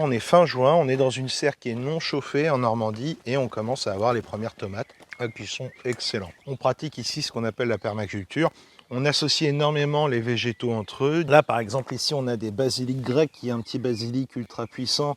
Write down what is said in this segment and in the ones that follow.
On est fin juin, on est dans une serre qui est non chauffée en Normandie et on commence à avoir les premières tomates qui sont excellentes. On pratique ici ce qu'on appelle la permaculture. On associe énormément les végétaux entre eux. Là par exemple ici on a des basiliques grecs, qui est un petit basilic ultra puissant,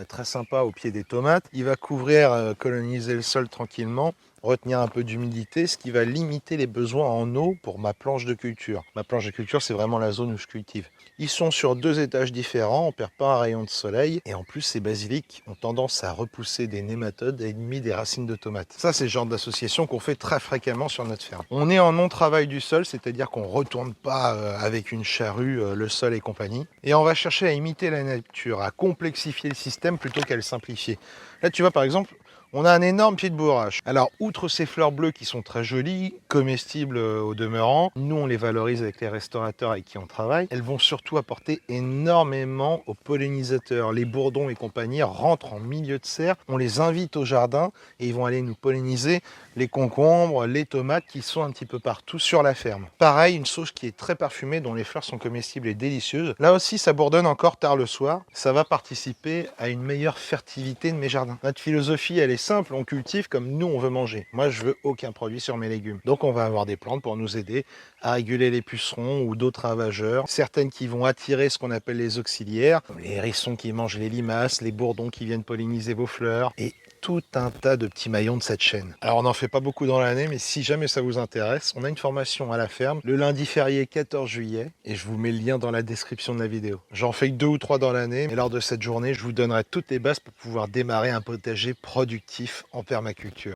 très sympa au pied des tomates. Il va couvrir, coloniser le sol tranquillement, retenir un peu d'humidité, ce qui va limiter les besoins en eau pour ma planche de culture. Ma planche de culture, c'est vraiment la zone où je cultive. Ils sont sur 2 étages différents, on ne perd pas un rayon de soleil. Et en plus, ces basiliques ont tendance à repousser des nématodes ennemis des racines de tomates. Ça, c'est le genre d'association qu'on fait très fréquemment sur notre ferme. On est en non-travail du sol, c'est-à-dire qu'on ne retourne pas avec une charrue le sol et compagnie. Et on va chercher à imiter la nature, à complexifier le système plutôt qu'à le simplifier. Là, tu vois, par exemple, on a un énorme pied de bourrache. Alors, outre ces fleurs bleues qui sont très jolies, comestibles au demeurant, nous on les valorise avec les restaurateurs avec qui on travaille, elles vont surtout apporter énormément aux pollinisateurs. Les bourdons et compagnie rentrent en milieu de serre, on les invite au jardin et ils vont aller nous polliniser les concombres, les tomates qui sont un petit peu partout sur la ferme. Pareil, une sauge qui est très parfumée, dont les fleurs sont comestibles et délicieuses. Là aussi, ça bourdonne encore tard le soir. Ça va participer à une meilleure fertilité de mes jardins. Notre philosophie, elle est simple, on cultive comme nous on veut manger. Moi, je veux aucun produit sur mes légumes. Donc, on va avoir des plantes pour nous aider à réguler les pucerons ou d'autres ravageurs. Certaines qui vont attirer ce qu'on appelle les auxiliaires, comme les hérissons qui mangent les limaces, les bourdons qui viennent polliniser vos fleurs, et tout un tas de petits maillons de cette chaîne. Alors on n'en fait pas beaucoup dans l'année, mais si jamais ça vous intéresse, on a une formation à la ferme le lundi férié 14 juillet et je vous mets le lien dans la description de la vidéo. J'en fais 2 ou 3 dans l'année, et lors de cette journée, je vous donnerai toutes les bases pour pouvoir démarrer un potager productif en permaculture.